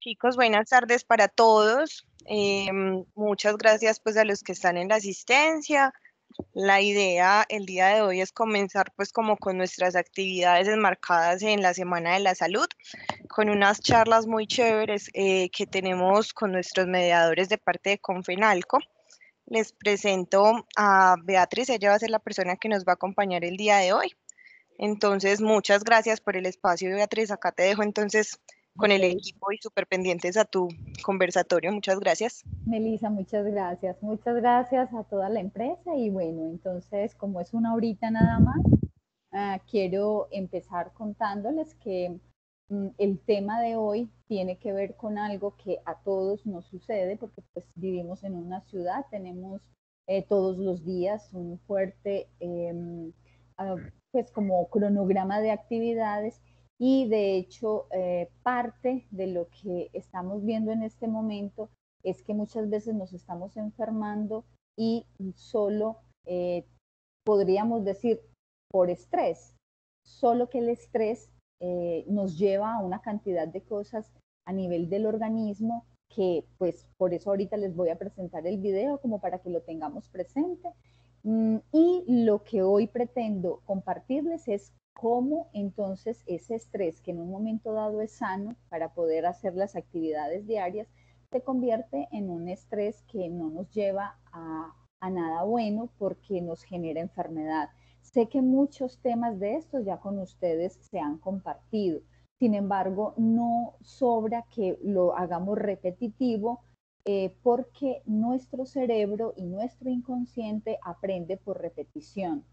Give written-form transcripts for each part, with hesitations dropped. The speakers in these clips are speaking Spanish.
Chicos, buenas tardes para todos. Muchas gracias pues a los que están en la asistencia. La idea el día de hoy es comenzar pues como con nuestras actividades enmarcadas en la Semana de la Salud, con unas charlas muy chéveres que tenemos con nuestros mediadores de parte de Confenalco. Les presento a Beatriz, ella va a ser la persona que nos va a acompañar el día de hoy. Entonces, muchas gracias por el espacio, Beatriz. Acá te dejo entonces con el Ok, equipo y súper pendientes a tu conversatorio. Muchas gracias. Melissa, muchas gracias. Muchas gracias a toda la empresa y bueno, entonces como es una horita nada más, quiero empezar contándoles que el tema de hoy tiene que ver con algo que a todos nos sucede porque pues vivimos en una ciudad, tenemos todos los días un fuerte pues como cronograma de actividades y de hecho parte de lo que estamos viendo en este momento es que muchas veces nos estamos enfermando y solo podríamos decir por estrés, solo que el estrés nos lleva a una cantidad de cosas a nivel del organismo que pues por eso ahorita les voy a presentar el video como para que lo tengamos presente. Y lo que hoy pretendo compartirles es cómo entonces ese estrés que en un momento dado es sano para poder hacer las actividades diarias, se convierte en un estrés que no nos lleva a nada bueno porque nos genera enfermedad. Sé que muchos temas de estos ya con ustedes se han compartido. Sin embargo, no sobra que lo hagamos repetitivo porque nuestro cerebro y nuestro inconsciente aprende por repetición.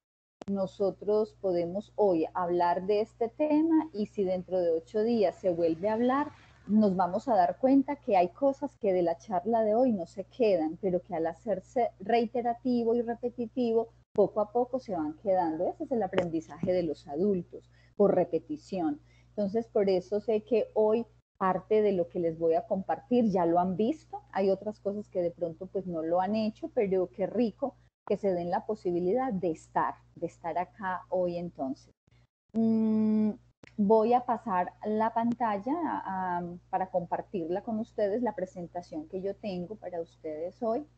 Nosotros podemos hoy hablar de este tema y si dentro de 8 días se vuelve a hablar, nos vamos a dar cuenta que hay cosas que de la charla de hoy no se quedan, pero que al hacerse reiterativo y repetitivo, poco a poco se van quedando. Ese es el aprendizaje de los adultos, por repetición. Entonces, por eso sé que hoy parte de lo que les voy a compartir ya lo han visto. Hay otras cosas que de pronto pues no lo han hecho, pero qué rico que se den la posibilidad de estar acá hoy entonces. Voy a pasar la pantalla para compartirla con ustedes, la presentación que yo tengo para ustedes hoy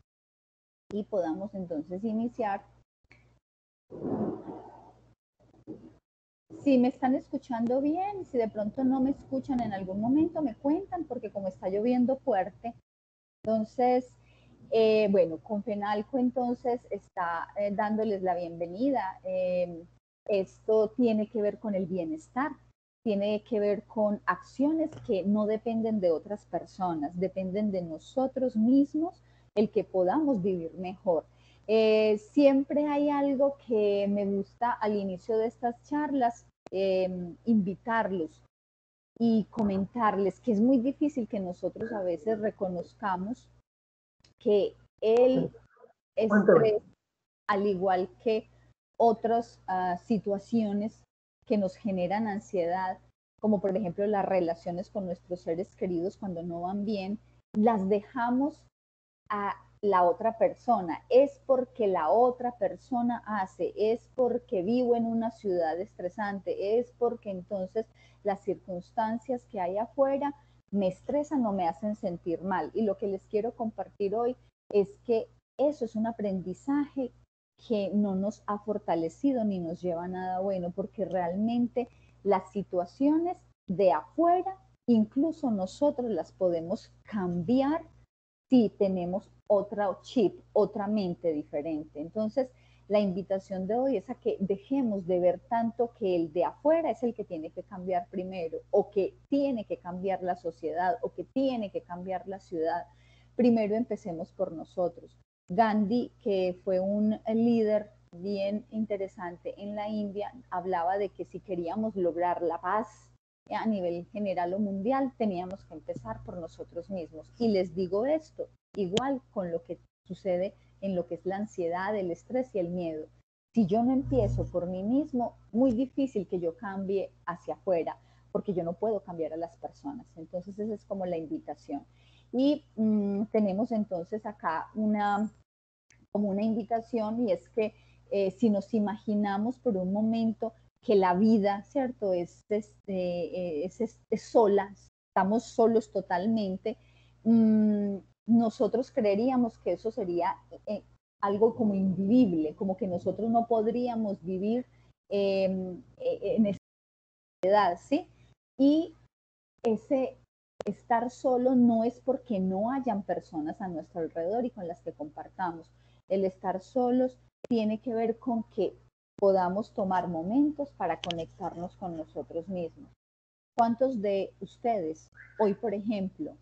y podamos entonces iniciar. Si me están escuchando bien, si de pronto no me escuchan en algún momento, me cuentan porque como está lloviendo fuerte, entonces, bueno, Confenalco entonces está dándoles la bienvenida. Esto tiene que ver con el bienestar, tiene que ver con acciones que no dependen de otras personas, dependen de nosotros mismos, el que podamos vivir mejor. Siempre hay algo que me gusta al inicio de estas charlas, invitarlos y comentarles que es muy difícil que nosotros a veces reconozcamos que el estrés, al igual que otras situaciones que nos generan ansiedad, como por ejemplo las relaciones con nuestros seres queridos cuando no van bien, las dejamos a la otra persona, es porque la otra persona hace, es porque vivo en una ciudad estresante, es porque entonces las circunstancias que hay afuera me estresan o me hacen sentir mal. Y lo que les quiero compartir hoy es que eso es un aprendizaje que no nos ha fortalecido ni nos lleva a nada bueno, porque realmente las situaciones de afuera, incluso nosotros las podemos cambiar si tenemos otra chip, otra mente diferente. Entonces, la invitación de hoy es a que dejemos de ver tanto que el de afuera es el que tiene que cambiar primero, o que tiene que cambiar la sociedad, o que tiene que cambiar la ciudad. Primero empecemos por nosotros. Gandhi, que fue un líder bien interesante en la India, hablaba de que si queríamos lograr la paz a nivel general o mundial, teníamos que empezar por nosotros mismos. Y les digo esto, igual con lo que sucede en lo que es la ansiedad, el estrés y el miedo. Si yo no empiezo por mí mismo, muy difícil que yo cambie hacia afuera, porque yo no puedo cambiar a las personas. Entonces esa es como la invitación. Y tenemos entonces acá como una invitación y es que si nos imaginamos por un momento que la vida, ¿cierto? Es sola, estamos solos totalmente, nosotros creeríamos que eso sería algo como invivible, como que nosotros no podríamos vivir en esa edad, ¿sí? Y ese estar solo no es porque no hayan personas a nuestro alrededor y con las que compartamos. El estar solos tiene que ver con que podamos tomar momentos para conectarnos con nosotros mismos. ¿Cuántos de ustedes hoy, por ejemplo,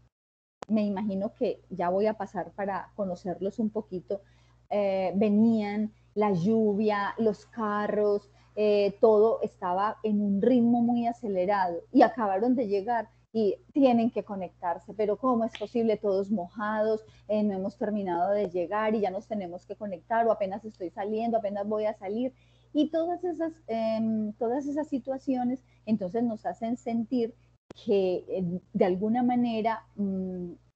me imagino que ya voy a pasar para conocerlos un poquito, venían la lluvia, los carros, todo estaba en un ritmo muy acelerado y acabaron de llegar y tienen que conectarse, pero ¿cómo es posible? Todos mojados, no hemos terminado de llegar y ya nos tenemos que conectar o apenas estoy saliendo, apenas voy a salir. Y todas esas situaciones entonces nos hacen sentir que de alguna manera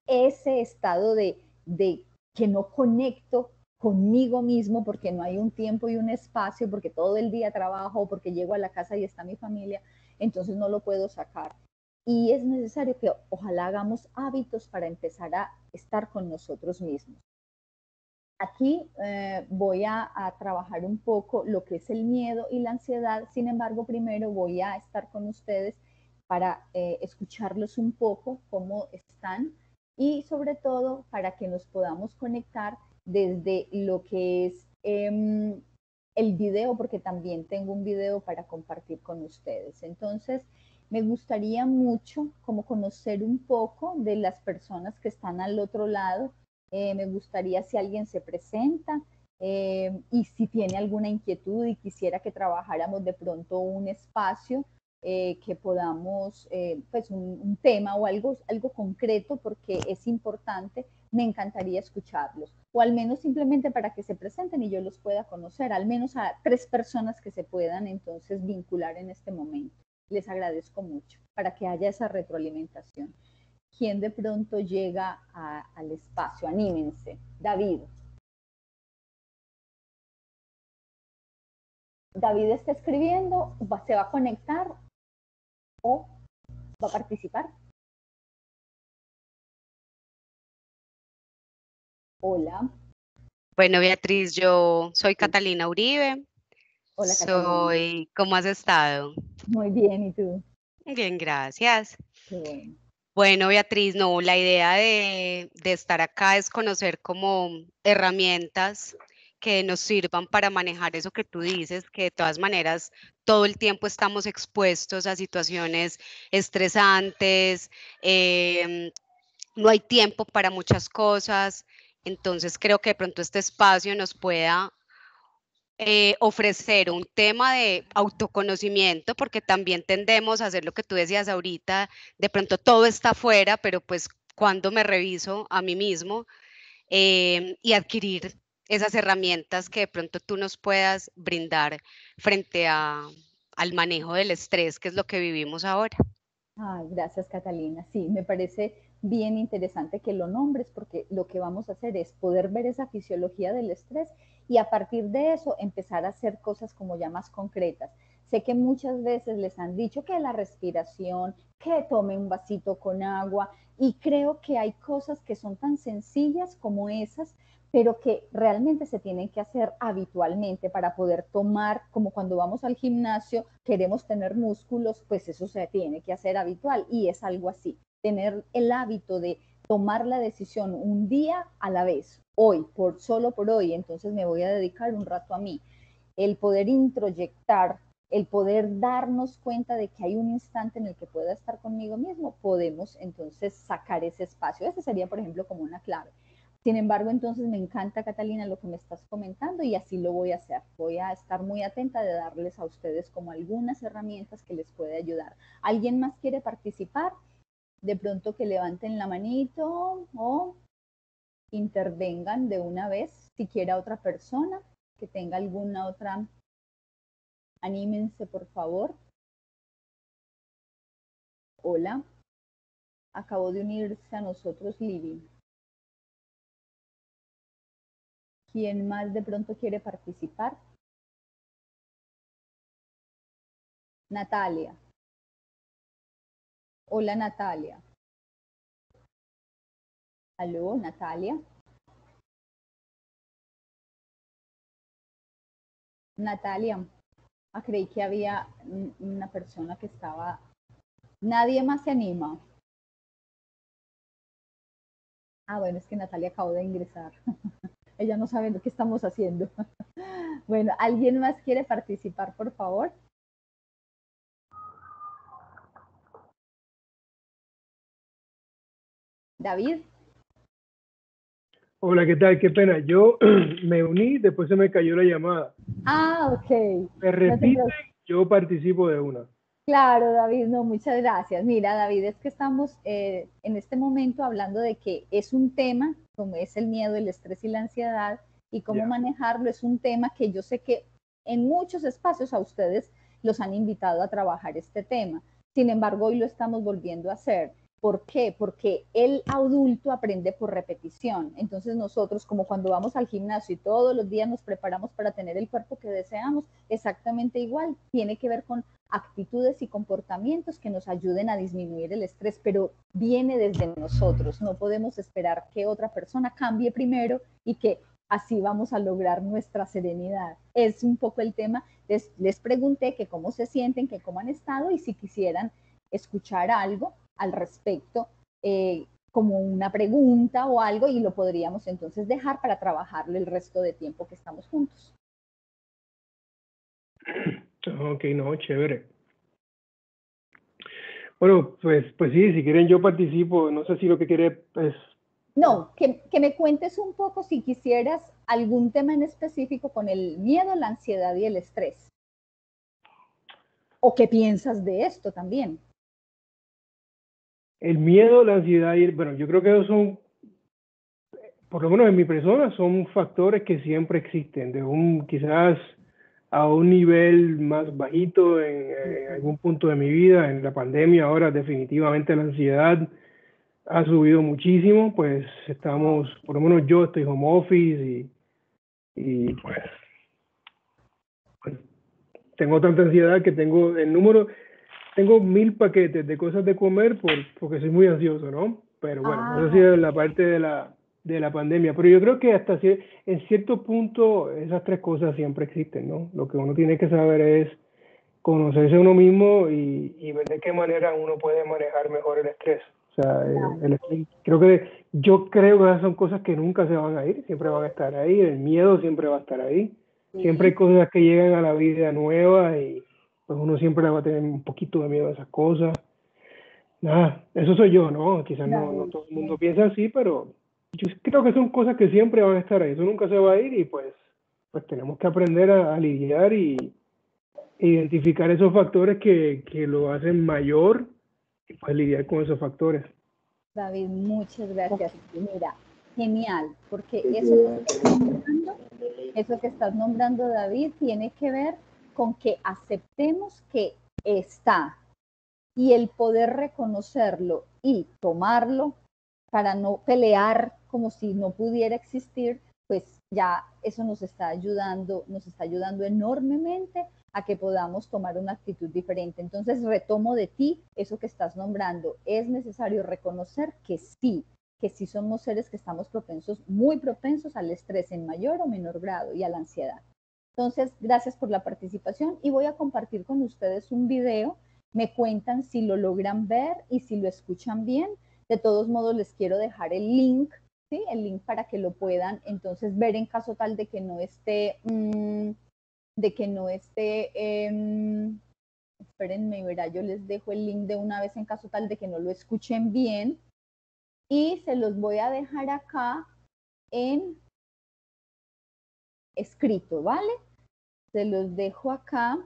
ese estado de que no conecto conmigo mismo porque no hay un tiempo y un espacio, porque todo el día trabajo, porque llego a la casa y está mi familia, entonces no lo puedo sacar. Y es necesario que ojalá hagamos hábitos para empezar a estar con nosotros mismos. Aquí voy a trabajar un poco lo que es el miedo y la ansiedad, sin embargo, primero voy a estar con ustedes para escucharlos un poco, cómo están y sobre todo para que nos podamos conectar desde lo que es el video, porque también tengo un video para compartir con ustedes. Entonces, me gustaría mucho como conocer un poco de las personas que están al otro lado. Me gustaría si alguien se presenta y si tiene alguna inquietud y quisiera que trabajáramos de pronto un espacio que podamos, pues un tema o algo concreto porque es importante, me encantaría escucharlos. O al menos simplemente para que se presenten y yo los pueda conocer, al menos a 3 personas que se puedan entonces vincular en este momento. Les agradezco mucho para que haya esa retroalimentación. ¿Quién de pronto llega al espacio? Anímense. David. David está escribiendo, se va a conectar o va a participar. Hola. Bueno, Beatriz, yo soy Catalina Uribe. Hola, Catalina. ¿Cómo has estado? Muy bien, ¿y tú? Bien, gracias. Qué bueno. Bueno, Beatriz, no, la idea de estar acá es conocer como herramientas que nos sirvan para manejar eso que tú dices, que de todas maneras todo el tiempo estamos expuestos a situaciones estresantes, no hay tiempo para muchas cosas, entonces creo que de pronto este espacio nos pueda ofrecer un tema de autoconocimiento, porque también tendemos a hacer lo que tú decías ahorita, de pronto todo está afuera, pero pues cuando me reviso a mí mismo y adquirir esas herramientas que de pronto tú nos puedas brindar frente al manejo del estrés, que es lo que vivimos ahora. Ay, gracias, Catalina. Sí, me parece bien interesante que lo nombres porque lo que vamos a hacer es poder ver esa fisiología del estrés y a partir de eso empezar a hacer cosas como ya más concretas. Sé que muchas veces les han dicho que la respiración, que tome un vasito con agua y creo que hay cosas que son tan sencillas como esas, pero que realmente se tienen que hacer habitualmente para poder tomar, como cuando vamos al gimnasio, queremos tener músculos, pues eso se tiene que hacer habitual y es algo así, tener el hábito de tomar la decisión un día a la vez, hoy, solo por hoy, entonces me voy a dedicar un rato a mí, el poder introyectar, el poder darnos cuenta de que hay un instante en el que pueda estar conmigo mismo, podemos entonces sacar ese espacio. Ese sería, por ejemplo, como una clave. Sin embargo, entonces me encanta, Catalina, lo que me estás comentando y así lo voy a hacer. Voy a estar muy atenta de darles a ustedes como algunas herramientas que les puede ayudar. ¿Alguien más quiere participar? De pronto que levanten la manito o intervengan de una vez, si quiera otra persona que tenga alguna otra. Anímense, por favor. Hola. Acabo de unirse a nosotros, Libby. ¿Quién más de pronto quiere participar? Natalia. Hola Natalia. Aló, Natalia. Natalia, creí que había una persona que estaba... Nadie más se anima. Bueno, es que Natalia acabó de ingresar. Ella no sabe lo que estamos haciendo. Bueno, ¿alguien más quiere participar, por favor? David. Hola, ¿qué tal? Qué pena. Yo me uní, después se me cayó la llamada. Ok. ¿Me repiten? Yo participo de una. Claro, David, no, muchas gracias. Mira, David, es que estamos en este momento hablando de que es un tema, como es el miedo, el estrés y la ansiedad, y cómo manejarlo es un tema que yo sé que en muchos espacios a ustedes los han invitado a trabajar este tema. Sin embargo, hoy lo estamos volviendo a hacer. ¿Por qué? Porque el adulto aprende por repetición. Entonces nosotros, como cuando vamos al gimnasio y todos los días nos preparamos para tener el cuerpo que deseamos, exactamente igual, tiene que ver con actitudes y comportamientos que nos ayuden a disminuir el estrés, pero viene desde nosotros. No podemos esperar que otra persona cambie primero y que así vamos a lograr nuestra serenidad. Es un poco el tema. Les pregunté que cómo se sienten, que cómo han estado y si quisieran escuchar algo al respecto, como una pregunta o algo, y lo podríamos entonces dejar para trabajarlo el resto de tiempo que estamos juntos. Ok, no, chévere. Bueno, pues sí, si quieren yo participo. No sé si lo que quiere es... No, que me cuentes un poco si quisieras algún tema en específico con el miedo, la ansiedad y el estrés. ¿O qué piensas de esto también? El miedo, la ansiedad y bueno, yo creo que esos son, por lo menos en mi persona, son factores que siempre existen, de un quizás a un nivel más bajito en algún punto de mi vida. En la pandemia ahora definitivamente la ansiedad ha subido muchísimo, pues estamos, por lo menos yo estoy home office y pues tengo tanta ansiedad que tengo el número, tengo 1000 paquetes de cosas de comer porque soy muy ansioso, ¿no? Pero bueno, eso ha sido la parte de la pandemia. Pero yo creo que hasta en cierto punto esas tres cosas siempre existen, ¿no? Lo que uno tiene que saber es conocerse a uno mismo y ver de qué manera uno puede manejar mejor el estrés. O sea, el estrés, yo creo que esas son cosas que nunca se van a ir, siempre van a estar ahí, el miedo siempre va a estar ahí. Siempre hay cosas que llegan a la vida nueva y pues uno siempre va a tener un poquito de miedo a esas cosas. Nada, eso soy yo, ¿no? Quizás no todo el mundo piensa así, pero yo creo que son cosas que siempre van a estar ahí, eso nunca se va a ir y pues tenemos que aprender a lidiar y identificar esos factores que lo hacen mayor y pues lidiar con esos factores. David, muchas gracias. Mira, genial, porque eso que estás nombrando, David, tiene que ver con que aceptemos que está y el poder reconocerlo y tomarlo para no pelear como si no pudiera existir, pues ya eso nos está ayudando enormemente a que podamos tomar una actitud diferente. Entonces retomo de ti eso que estás nombrando. Es necesario reconocer que sí somos seres que estamos propensos, muy propensos al estrés en mayor o menor grado y a la ansiedad. Entonces, gracias por la participación y voy a compartir con ustedes un video. Me cuentan si lo logran ver y si lo escuchan bien. De todos modos, les quiero dejar el link, ¿sí? El link para que lo puedan entonces ver en caso tal de que no esté, espérenme, verá, yo les dejo el link de una vez en caso tal de que no lo escuchen bien. Y se los voy a dejar acá en escrito, ¿vale? Se los dejo acá.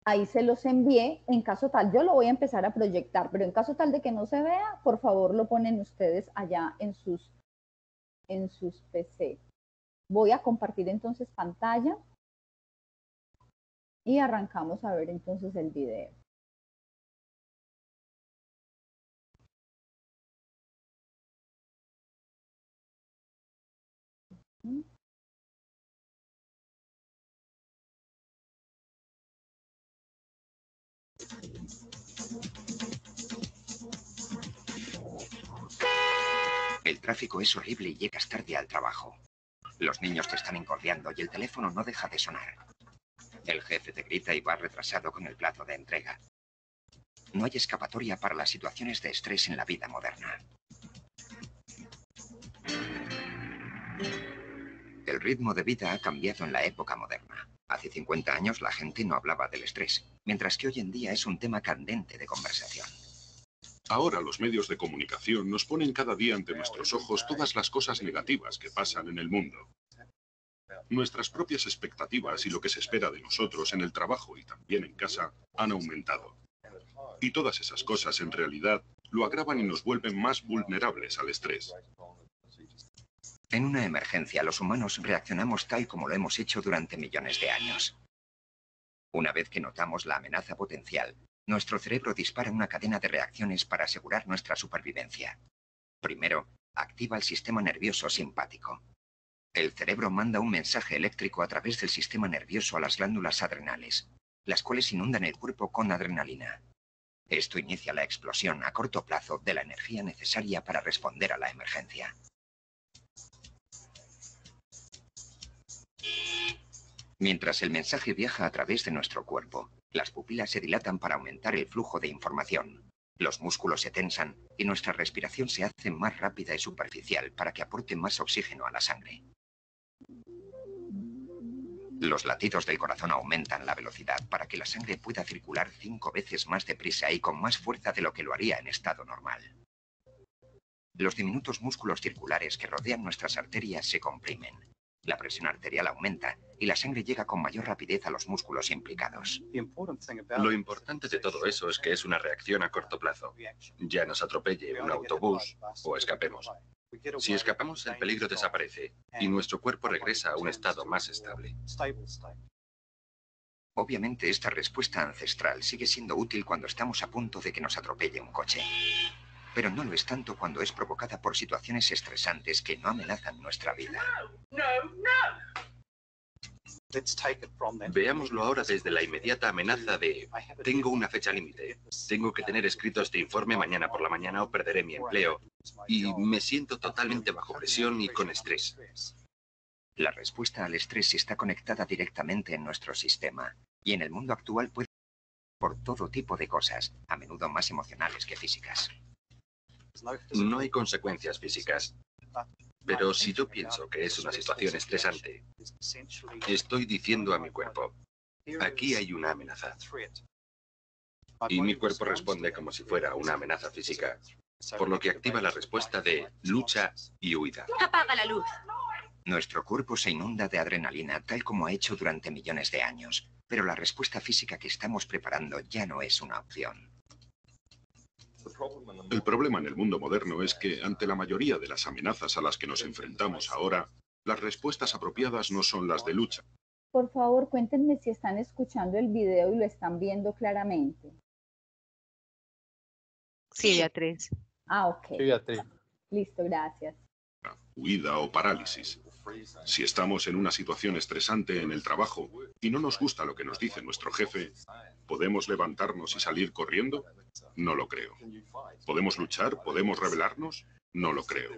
Ahí se los envié. En caso tal, yo lo voy a empezar a proyectar, pero en caso tal de que no se vea, por favor lo ponen ustedes allá en sus PC. Voy a compartir entonces pantalla y arrancamos a ver entonces el video. El tráfico es horrible y llegas tarde al trabajo. Los niños te están encordeando y el teléfono no deja de sonar. El jefe te grita y vas retrasado con el plazo de entrega. No hay escapatoria para las situaciones de estrés en la vida moderna. El ritmo de vida ha cambiado en la época moderna. Hace 50 años la gente no hablaba del estrés, mientras que hoy en día es un tema candente de conversación. Ahora los medios de comunicación nos ponen cada día ante nuestros ojos todas las cosas negativas que pasan en el mundo. Nuestras propias expectativas y lo que se espera de nosotros en el trabajo y también en casa han aumentado. Y todas esas cosas en realidad lo agravan y nos vuelven más vulnerables al estrés. En una emergencia, los humanos reaccionamos tal como lo hemos hecho durante millones de años. Una vez que notamos la amenaza potencial, nuestro cerebro dispara una cadena de reacciones para asegurar nuestra supervivencia. Primero, activa el sistema nervioso simpático. El cerebro manda un mensaje eléctrico a través del sistema nervioso a las glándulas adrenales, las cuales inundan el cuerpo con adrenalina. Esto inicia la explosión a corto plazo de la energía necesaria para responder a la emergencia. Mientras el mensaje viaja a través de nuestro cuerpo, las pupilas se dilatan para aumentar el flujo de información. Los músculos se tensan y nuestra respiración se hace más rápida y superficial para que aporte más oxígeno a la sangre. Los latidos del corazón aumentan la velocidad para que la sangre pueda circular 5 veces más deprisa y con más fuerza de lo que lo haría en estado normal. Los diminutos músculos circulares que rodean nuestras arterias se comprimen. La presión arterial aumenta y la sangre llega con mayor rapidez a los músculos implicados. Lo importante de todo eso es que es una reacción a corto plazo. Ya nos atropelle un autobús o escapemos. Si escapamos, el peligro desaparece y nuestro cuerpo regresa a un estado más estable. Obviamente, esta respuesta ancestral sigue siendo útil cuando estamos a punto de que nos atropelle un coche. Pero no lo es tanto cuando es provocada por situaciones estresantes que no amenazan nuestra vida. Veámoslo ahora desde la inmediata amenaza de tengo una fecha límite, tengo que tener escrito este informe mañana por la mañana o perderé mi empleo y me siento totalmente bajo presión y con estrés. La respuesta al estrés está conectada directamente en nuestro sistema y en el mundo actual puede ser por todo tipo de cosas, a menudo más emocionales que físicas. No hay consecuencias físicas, pero si yo pienso que es una situación estresante, estoy diciendo a mi cuerpo, aquí hay una amenaza. Y mi cuerpo responde como si fuera una amenaza física, por lo que activa la respuesta de lucha y huida. ¡Apaga la luz! Nuestro cuerpo se inunda de adrenalina tal como ha hecho durante millones de años, pero la respuesta física que estamos preparando ya no es una opción. El problema en el mundo moderno es que, ante la mayoría de las amenazas a las que nos enfrentamos ahora, las respuestas apropiadas no son las de lucha. Por favor, cuéntenme si están escuchando el video y lo están viendo claramente. Sí, Beatriz. Ah, ok. Sí, Beatriz. Listo, gracias. Huida o parálisis. Si estamos en una situación estresante en el trabajo y no nos gusta lo que nos dice nuestro jefe, ¿podemos levantarnos y salir corriendo? No lo creo. ¿Podemos luchar? ¿Podemos rebelarnos? No lo creo.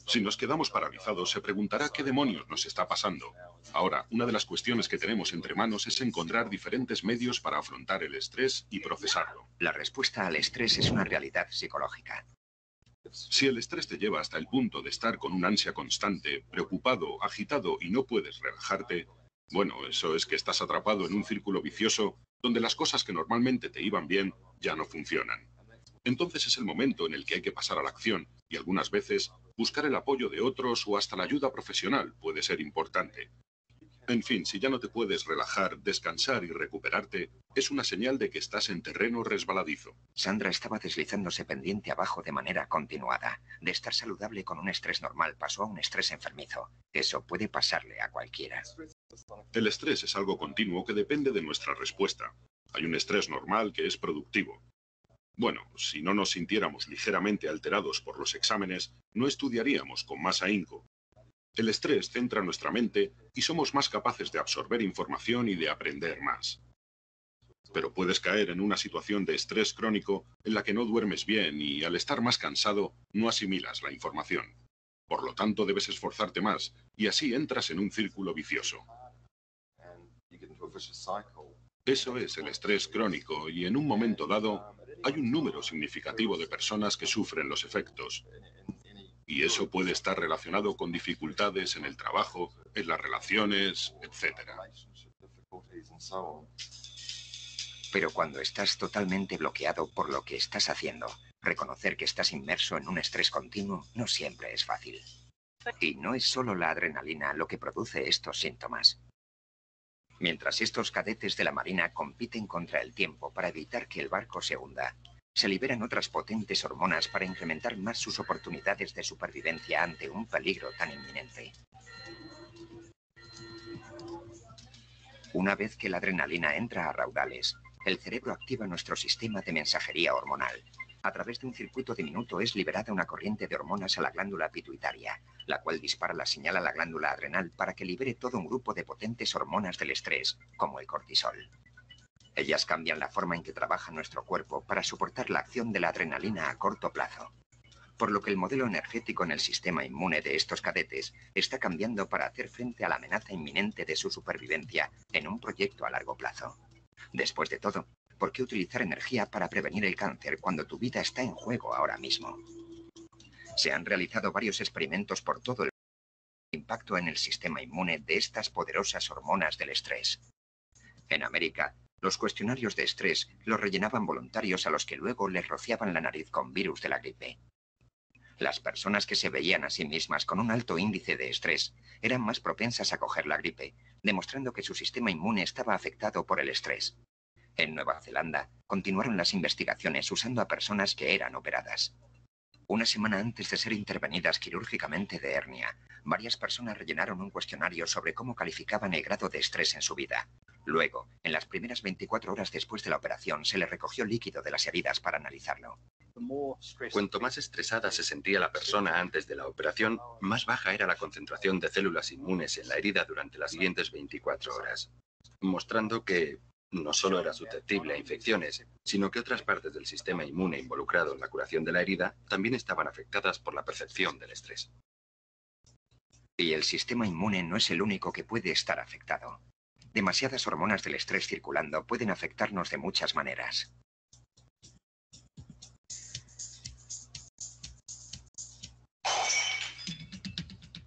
Si nos quedamos paralizados, se preguntará qué demonios nos está pasando. Ahora, una de las cuestiones que tenemos entre manos es encontrar diferentes medios para afrontar el estrés y procesarlo. La respuesta al estrés es una realidad psicológica. Si el estrés te lleva hasta el punto de estar con una ansia constante, preocupado, agitado y no puedes relajarte, bueno, eso es que estás atrapado en un círculo vicioso donde las cosas que normalmente te iban bien ya no funcionan. Entonces es el momento en el que hay que pasar a la acción y algunas veces buscar el apoyo de otros o hasta la ayuda profesional puede ser importante. En fin, si ya no te puedes relajar, descansar y recuperarte, es una señal de que estás en terreno resbaladizo. Sandra estaba deslizándose pendiente abajo de manera continuada. De estar saludable con un estrés normal pasó a un estrés enfermizo. Eso puede pasarle a cualquiera. El estrés es algo continuo que depende de nuestra respuesta. Hay un estrés normal que es productivo. Bueno, si no nos sintiéramos ligeramente alterados por los exámenes, no estudiaríamos con más ahínco. El estrés centra nuestra mente y somos más capaces de absorber información y de aprender más. Pero puedes caer en una situación de estrés crónico en la que no duermes bien y al estar más cansado no asimilas la información. Por lo tanto, debes esforzarte más, y así entras en un círculo vicioso. Eso es el estrés crónico, y en un momento dado, hay un número significativo de personas que sufren los efectos. Y eso puede estar relacionado con dificultades en el trabajo, en las relaciones, etc. Pero cuando estás totalmente bloqueado por lo que estás haciendo, reconocer que estás inmerso en un estrés continuo no siempre es fácil. Y no es solo la adrenalina lo que produce estos síntomas. Mientras estos cadetes de la Marina compiten contra el tiempo para evitar que el barco se hunda, se liberan otras potentes hormonas para incrementar más sus oportunidades de supervivencia ante un peligro tan inminente. Una vez que la adrenalina entra a raudales, el cerebro activa nuestro sistema de mensajería hormonal. A través de un circuito diminuto es liberada una corriente de hormonas a la glándula pituitaria, la cual dispara la señal a la glándula adrenal para que libere todo un grupo de potentes hormonas del estrés, como el cortisol. Ellas cambian la forma en que trabaja nuestro cuerpo para soportar la acción de la adrenalina a corto plazo. Por lo que el modelo energético en el sistema inmune de estos cadetes está cambiando para hacer frente a la amenaza inminente de su supervivencia en un proyecto a largo plazo. Después de todo, ¿por qué utilizar energía para prevenir el cáncer cuando tu vida está en juego ahora mismo? Se han realizado varios experimentos por todo el impacto en el sistema inmune de estas poderosas hormonas del estrés. En América, los cuestionarios de estrés los rellenaban voluntarios a los que luego les rociaban la nariz con virus de la gripe. Las personas que se veían a sí mismas con un alto índice de estrés eran más propensas a coger la gripe, demostrando que su sistema inmune estaba afectado por el estrés. En Nueva Zelanda, continuaron las investigaciones usando a personas que eran operadas. Una semana antes de ser intervenidas quirúrgicamente de hernia, varias personas rellenaron un cuestionario sobre cómo calificaban el grado de estrés en su vida. Luego, en las primeras 24 horas después de la operación, se le recogió líquido de las heridas para analizarlo. Cuanto más estresada se sentía la persona antes de la operación, más baja era la concentración de células inmunes en la herida durante las siguientes 24 horas, mostrando que no solo era susceptible a infecciones, sino que otras partes del sistema inmune involucrado en la curación de la herida también estaban afectadas por la percepción del estrés. Y el sistema inmune no es el único que puede estar afectado. Demasiadas hormonas del estrés circulando pueden afectarnos de muchas maneras.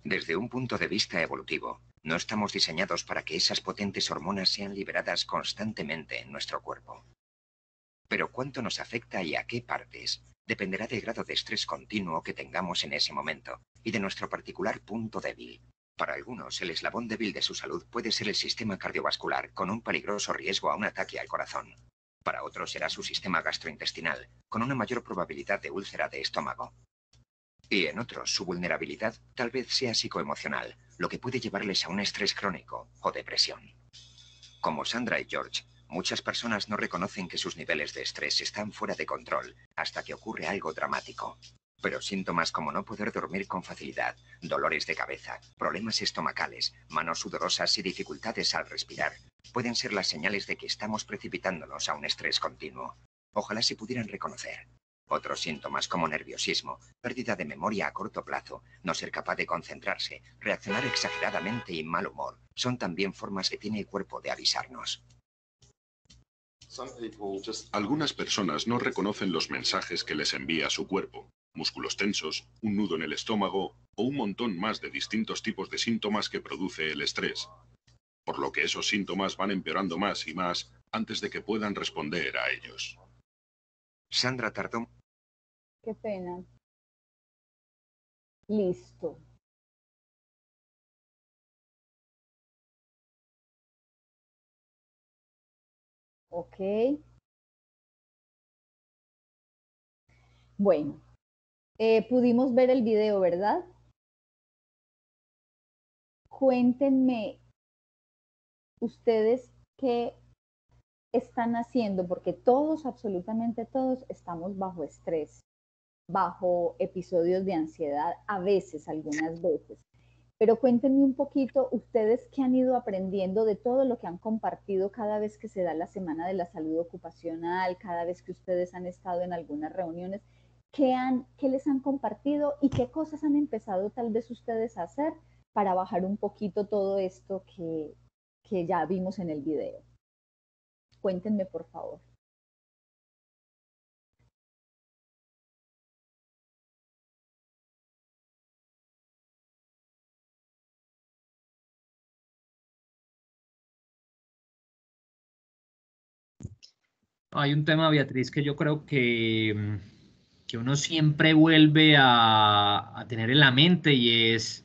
Desde un punto de vista evolutivo, no estamos diseñados para que esas potentes hormonas sean liberadas constantemente en nuestro cuerpo. Pero cuánto nos afecta y a qué partes dependerá del grado de estrés continuo que tengamos en ese momento y de nuestro particular punto débil. Para algunos, el eslabón débil de su salud puede ser el sistema cardiovascular, con un peligroso riesgo a un ataque al corazón. Para otros será su sistema gastrointestinal, con una mayor probabilidad de úlcera de estómago. Y en otros, su vulnerabilidad tal vez sea psicoemocional, lo que puede llevarles a un estrés crónico o depresión. Como Sandra y George, muchas personas no reconocen que sus niveles de estrés están fuera de control hasta que ocurre algo dramático. Pero síntomas como no poder dormir con facilidad, dolores de cabeza, problemas estomacales, manos sudorosas y dificultades al respirar pueden ser las señales de que estamos precipitándonos a un estrés continuo. Ojalá se pudieran reconocer. Otros síntomas como nerviosismo, pérdida de memoria a corto plazo, no ser capaz de concentrarse, reaccionar exageradamente y mal humor, son también formas que tiene el cuerpo de avisarnos. Algunas personas no reconocen los mensajes que les envía su cuerpo. Músculos tensos, un nudo en el estómago o un montón más de distintos tipos de síntomas que produce el estrés. Por lo que esos síntomas van empeorando más y más antes de que puedan responder a ellos. Sandra tardó. Qué pena. Listo. Ok. Bueno, pudimos ver el video, ¿verdad? Cuéntenme ustedes qué están haciendo, porque todos, absolutamente todos, estamos bajo estrés, bajo episodios de ansiedad, a veces, algunas veces. Pero cuéntenme un poquito ustedes qué han ido aprendiendo de todo lo que han compartido cada vez que se da la Semana de la Salud Ocupacional, cada vez que ustedes han estado en algunas reuniones. qué les han compartido y qué cosas han empezado tal vez ustedes a hacer para bajar un poquito todo esto que ya vimos en el video. Cuéntenme, por favor. Hay un tema, Beatriz, que yo creo que uno siempre vuelve a tener en la mente y es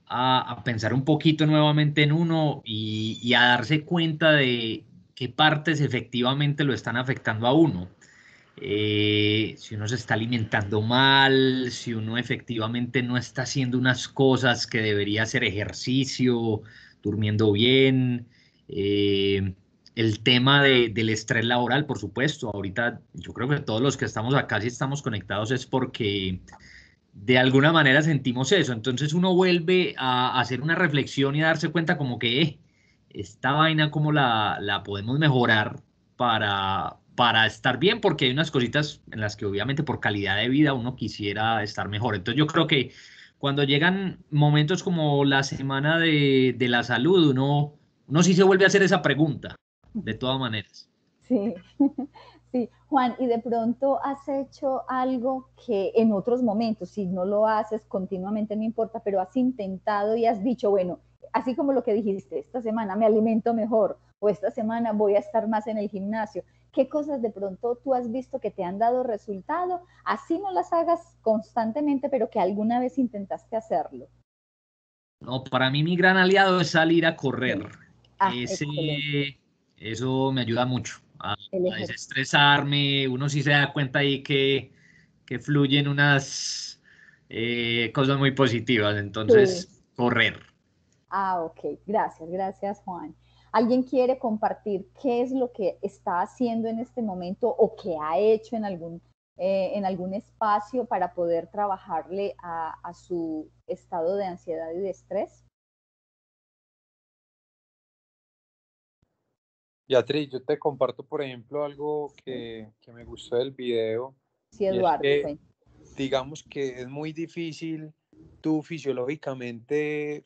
a pensar un poquito nuevamente en uno y a darse cuenta de qué partes efectivamente lo están afectando a uno. Si uno se está alimentando mal, si uno efectivamente no está haciendo unas cosas que debería hacer ejercicio, durmiendo bien, el tema del estrés laboral, por supuesto. Ahorita yo creo que todos los que estamos acá, si estamos conectados, es porque de alguna manera sentimos eso. Entonces uno vuelve a hacer una reflexión y a darse cuenta como que esta vaina, cómo la podemos mejorar para estar bien, porque hay unas cositas en las que obviamente por calidad de vida uno quisiera estar mejor. Entonces yo creo que cuando llegan momentos como la semana de la salud, uno sí se vuelve a hacer esa pregunta, de todas maneras. Sí, sí. Juan, y de pronto has hecho algo que en otros momentos, si no lo haces continuamente, no importa, pero has intentado y has dicho, bueno, así como lo que dijiste, esta semana me alimento mejor o esta semana voy a estar más en el gimnasio. ¿Qué cosas de pronto tú has visto que te han dado resultado? Así no las hagas constantemente, pero que alguna vez intentaste hacerlo. No, para mí mi gran aliado es salir a correr. Excelente. Eso me ayuda mucho a El ejercicio. desestresarme. Uno sí se da cuenta ahí que fluyen unas cosas muy positivas. Entonces, Sí. correr. Ok. Gracias, Juan. ¿Alguien quiere compartir qué es lo que está haciendo en este momento o que ha hecho en algún espacio para poder trabajarle a su estado de ansiedad y de estrés? Beatriz, yo te comparto, por ejemplo, algo que me gustó del video. Sí, Y es Eduardo. que, digamos que es muy difícil tú fisiológicamente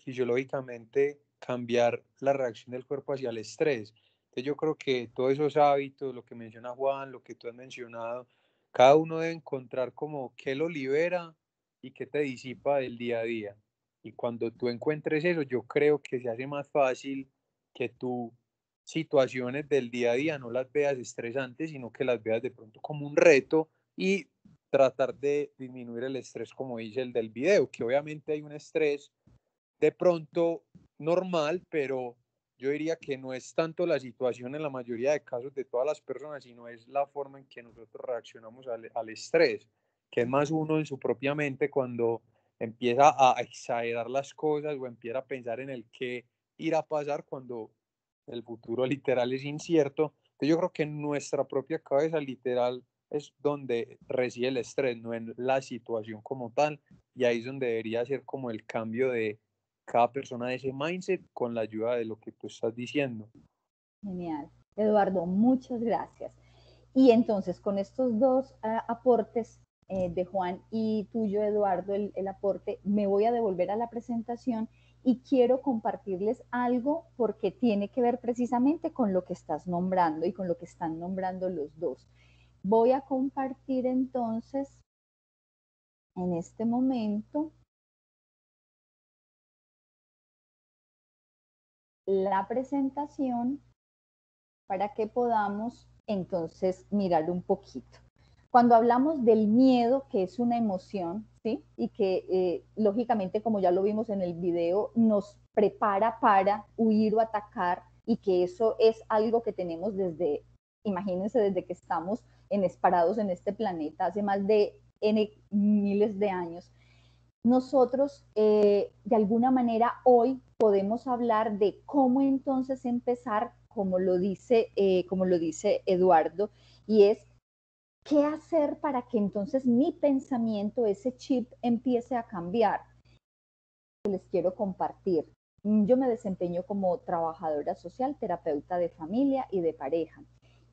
cambiar la reacción del cuerpo hacia el estrés. Entonces yo creo que todos esos hábitos, lo que menciona Juan, lo que tú has mencionado, cada uno debe encontrar como qué lo libera y qué te disipa del día a día. Y cuando tú encuentres eso, yo creo que se hace más fácil que tú situaciones del día a día no las veas estresantes, sino que las veas de pronto como un reto y tratar de disminuir el estrés, como dice el del video, que obviamente hay un estrés de pronto normal, pero yo diría que no es tanto la situación en la mayoría de casos de todas las personas, sino es la forma en que nosotros reaccionamos al estrés, que es más uno en su propia mente cuando empieza a exagerar las cosas o empieza a pensar en el qué irá a pasar cuando el futuro literal es incierto. Entonces yo creo que en nuestra propia cabeza literal es donde reside el estrés, no en la situación como tal, y ahí es donde debería ser como el cambio de cada persona de ese mindset con la ayuda de lo que tú estás diciendo. Genial. Eduardo, muchas gracias. Y entonces, con estos dos aportes de Juan y tuyo, Eduardo, el aporte, me voy a devolver a la presentación y quiero compartirles algo porque tiene que ver precisamente con lo que estás nombrando y con lo que están nombrando los dos. Voy a compartir entonces en este momento la presentación para que podamos entonces mirar un poquito. Cuando hablamos del miedo, que es una emoción, ¿sí? Y que lógicamente, como ya lo vimos en el video, nos prepara para huir o atacar, y que eso es algo que tenemos desde, imagínense, desde que estamos parados en este planeta, hace más de miles de años. Nosotros, de alguna manera, hoy podemos hablar de cómo entonces empezar, como lo dice Eduardo, y es qué hacer para que entonces mi pensamiento, ese chip, empiece a cambiar. Les quiero compartir. Yo me desempeño como trabajadora social, terapeuta de familia y de pareja.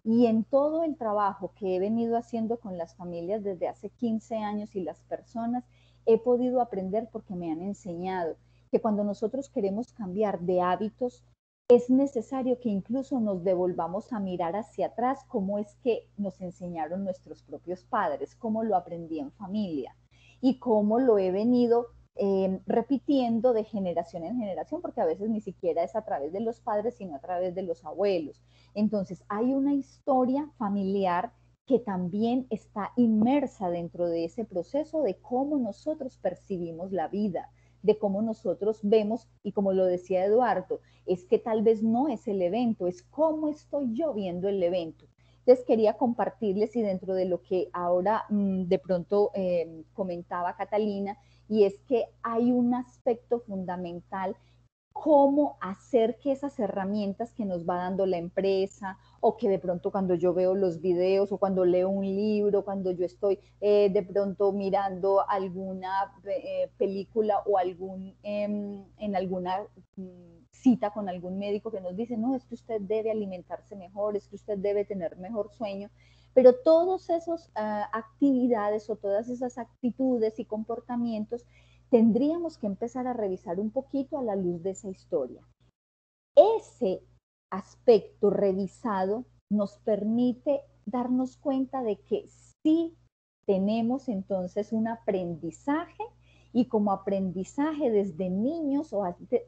Y en todo el trabajo que he venido haciendo con las familias desde hace 15 años y las personas, he podido aprender porque me han enseñado que cuando nosotros queremos cambiar de hábitos, es necesario que incluso nos devolvamos a mirar hacia atrás cómo es que nos enseñaron nuestros propios padres, cómo lo aprendí en familia y cómo lo he venido repitiendo de generación en generación, porque a veces ni siquiera es a través de los padres, sino a través de los abuelos. Entonces, hay una historia familiar que también está inmersa dentro de ese proceso de cómo nosotros percibimos la vida, de cómo nosotros vemos, y como lo decía Eduardo, es que tal vez no es el evento, es cómo estoy yo viendo el evento. Entonces quería compartirles, y dentro de lo que ahora de pronto comentaba Catalina, y es que hay un aspecto fundamental, cómo hacer que esas herramientas que nos va dando la empresa, o que de pronto cuando yo veo los videos o cuando leo un libro, cuando yo estoy de pronto mirando alguna película o en alguna cita con algún médico que nos dice, no, es que usted debe alimentarse mejor, es que usted debe tener mejor sueño, pero todas esas actividades o todas esas actitudes y comportamientos tendríamos que empezar a revisar un poquito a la luz de esa historia. Ese aspecto revisado nos permite darnos cuenta de que sí tenemos entonces un aprendizaje, y como aprendizaje desde niños o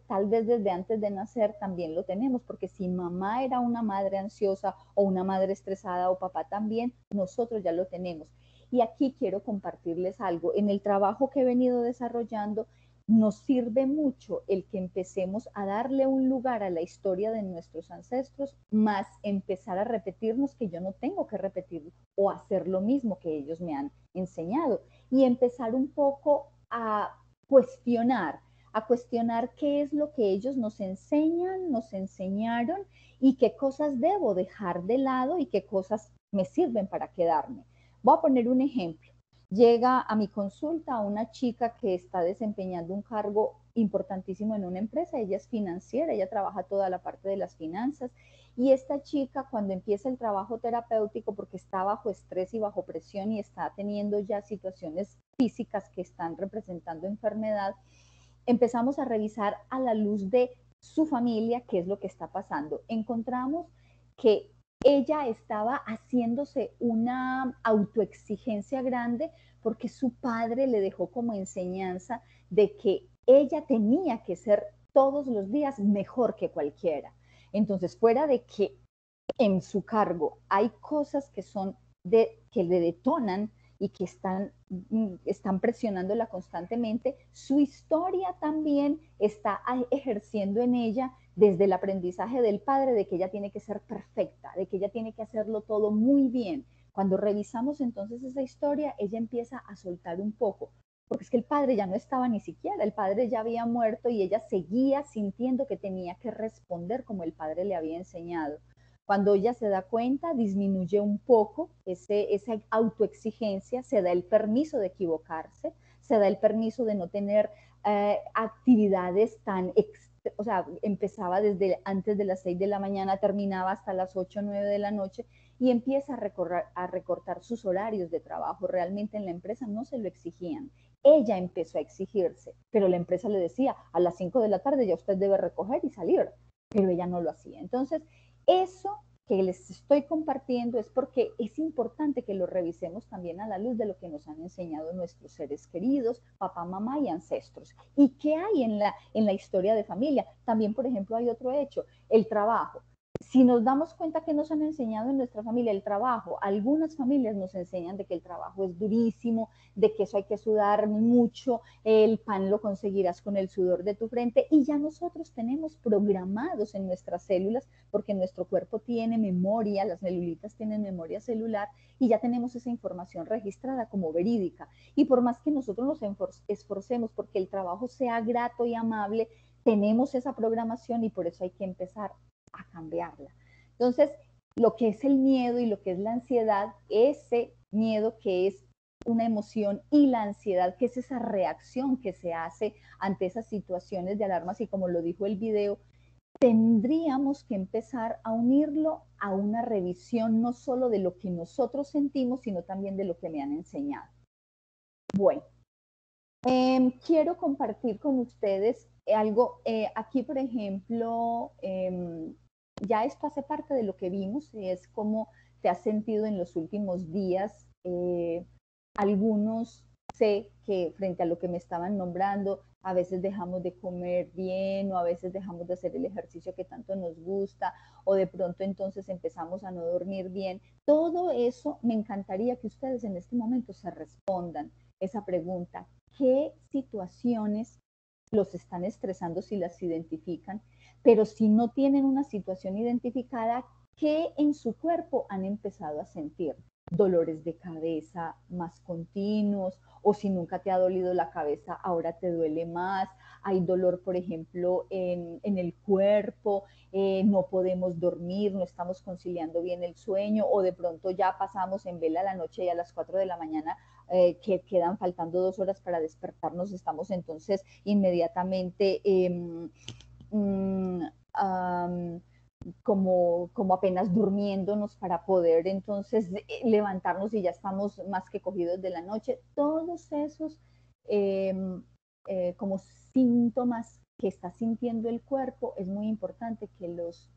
tal vez desde antes de nacer también lo tenemos, porque si mamá era una madre ansiosa o una madre estresada o papá también, nosotros ya lo tenemos. Y aquí quiero compartirles algo. En el trabajo que he venido desarrollando, nos sirve mucho el que empecemos a darle un lugar a la historia de nuestros ancestros, más empezar a repetirnos que yo no tengo que repetir o hacer lo mismo que ellos me han enseñado, y empezar un poco a cuestionar qué es lo que ellos nos enseñan, nos enseñaron, y qué cosas debo dejar de lado y qué cosas me sirven para quedarme. Voy a poner un ejemplo. Llega a mi consulta una chica que está desempeñando un cargo importantísimo en una empresa. Ella es financiera, ella trabaja toda la parte de las finanzas, y esta chica, cuando empieza el trabajo terapéutico, porque está bajo estrés y bajo presión y está teniendo ya situaciones físicas que están representando enfermedad, empezamos a revisar a la luz de su familia qué es lo que está pasando. Encontramos que ella estaba haciéndose una autoexigencia grande porque su padre le dejó como enseñanza de que ella tenía que ser todos los días mejor que cualquiera. Entonces, fuera de que en su cargo hay cosas que son que le detonan y que están presionándola constantemente, su historia también está ejerciendo en ella desde el aprendizaje del padre de que ella tiene que ser perfecta, de que ella tiene que hacerlo todo muy bien. Cuando revisamos entonces esa historia, ella empieza a soltar un poco, porque es que el padre ya no estaba ni siquiera, el padre ya había muerto, y ella seguía sintiendo que tenía que responder como el padre le había enseñado. Cuando ella se da cuenta, disminuye un poco esa autoexigencia, se da el permiso de equivocarse, se da el permiso de no tener actividades tan o sea, empezaba desde antes de las 6 de la mañana, terminaba hasta las 8 o 9 de la noche, y empieza a recortar sus horarios de trabajo. Realmente en la empresa no se lo exigían. Ella empezó a exigirse, pero la empresa le decía, a las 5 de la tarde ya usted debe recoger y salir, pero ella no lo hacía. Entonces, eso que les estoy compartiendo es porque es importante que lo revisemos también a la luz de lo que nos han enseñado nuestros seres queridos, papá, mamá y ancestros. ¿Y qué hay en la historia de familia? También, por ejemplo, hay otro hecho, el trabajo. Si nos damos cuenta que nos han enseñado en nuestra familia el trabajo, algunas familias nos enseñan de que el trabajo es durísimo, de que eso hay que sudar mucho, el pan lo conseguirás con el sudor de tu frente, y ya nosotros tenemos programados en nuestras células, porque nuestro cuerpo tiene memoria, las celulitas tienen memoria celular, y ya tenemos esa información registrada como verídica. Y por más que nosotros nos esforcemos porque el trabajo sea grato y amable, tenemos esa programación, y por eso hay que empezar a cambiarla. Entonces, lo que es el miedo y lo que es la ansiedad, ese miedo que es una emoción, y la ansiedad que es esa reacción que se hace ante esas situaciones de alarmas, y como lo dijo el video, tendríamos que empezar a unirlo a una revisión no solo de lo que nosotros sentimos, sino también de lo que me han enseñado. Bueno, quiero compartir con ustedes algo. Aquí, por ejemplo, ya esto hace parte de lo que vimos, y es cómo te has sentido en los últimos días. Algunos sé que frente a lo que me estaban nombrando, a veces dejamos de comer bien, o a veces dejamos de hacer el ejercicio que tanto nos gusta, o de pronto entonces empezamos a no dormir bien. Todo eso me encantaría que ustedes en este momento se respondan esa pregunta. ¿Qué situaciones los están estresando si las identifican? Pero si no tienen una situación identificada, ¿qué en su cuerpo han empezado a sentir? Dolores de cabeza más continuos, o si nunca te ha dolido la cabeza, ahora te duele más. Hay dolor, por ejemplo, en el cuerpo, no podemos dormir, no estamos conciliando bien el sueño, o de pronto ya pasamos en vela la noche y a las 4 de la mañana que quedan faltando 2 horas para despertarnos, estamos entonces inmediatamente como apenas durmiéndonos para poder entonces levantarnos y ya estamos más que cogidos de la noche. Todos esos como síntomas que está sintiendo el cuerpo, es muy importante que los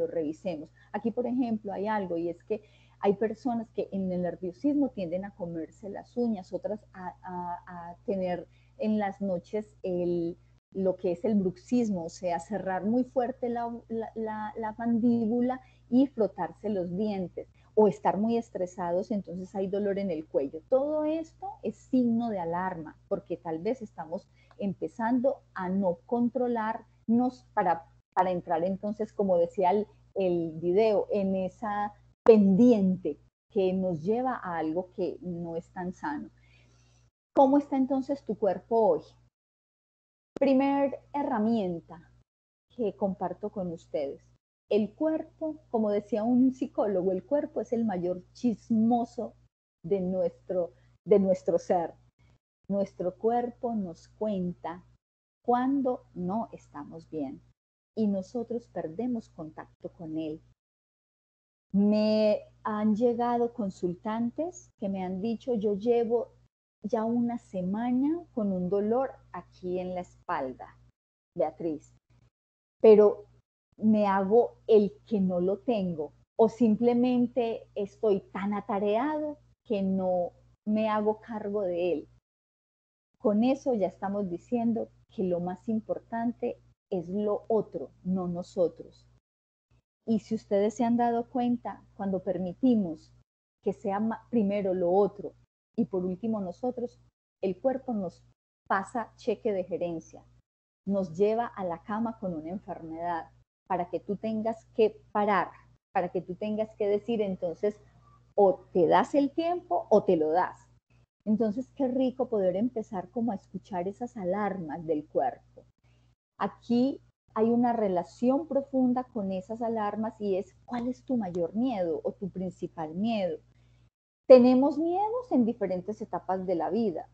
revisemos. Aquí, por ejemplo, hay algo, y es que hay personas que en el nerviosismo tienden a comerse las uñas, otras a tener en las noches lo que es el bruxismo, o sea, cerrar muy fuerte la mandíbula y frotarse los dientes, o estar muy estresados, entonces hay dolor en el cuello. Todo esto es signo de alarma, porque tal vez estamos empezando a no controlarnos para entrar entonces, como decía el video, en esa pendiente que nos lleva a algo que no es tan sano. ¿Cómo está entonces tu cuerpo hoy? Primer herramienta que comparto con ustedes. El cuerpo, como decía un psicólogo, el cuerpo es el mayor chismoso de nuestro ser. Nuestro cuerpo nos cuenta cuando no estamos bien y nosotros perdemos contacto con él. Me han llegado consultantes que me han dicho, yo llevo ya una semana con un dolor aquí en la espalda, Beatriz, pero me hago el que no lo tengo, o simplemente estoy tan atareado que no me hago cargo de él. Con eso ya estamos diciendo que lo más importante es lo otro, no nosotros. Y si ustedes se han dado cuenta, cuando permitimos que sea primero lo otro y por último nosotros, el cuerpo nos pasa cheque de gerencia, nos lleva a la cama con una enfermedad para que tú tengas que parar, para que tú tengas que decir entonces o te das el tiempo o te lo das. Entonces qué rico poder empezar como a escuchar esas alarmas del cuerpo. Aquí hay una relación profunda con esas alarmas y es ¿cuál es tu mayor miedo o tu principal miedo? Tenemos miedos en diferentes etapas de la vida.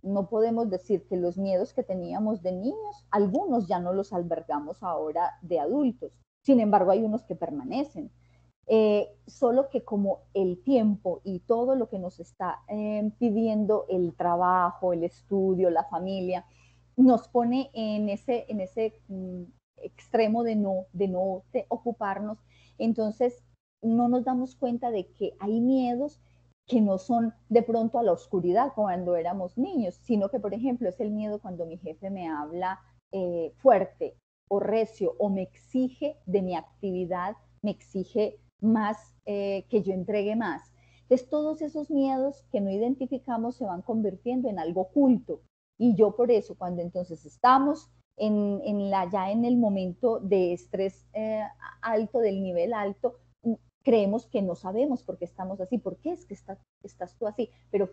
No podemos decir que los miedos que teníamos de niños, algunos ya no los albergamos ahora de adultos. Sin embargo, hay unos que permanecen. Solo que como el tiempo y todo lo que nos está pidiendo el trabajo, el estudio, la familia, nos pone en ese extremo de no ocuparnos, entonces no nos damos cuenta de que hay miedos que no son de pronto a la oscuridad cuando éramos niños, sino que, por ejemplo, es el miedo cuando mi jefe me habla fuerte o recio o me exige de mi actividad, me exige más, que yo entregue más. Entonces, todos esos miedos que no identificamos se van convirtiendo en algo oculto. Y yo por eso, cuando entonces estamos ya en el momento de estrés alto, del nivel alto, creemos que no sabemos por qué estamos así, por qué es que estás tú así, pero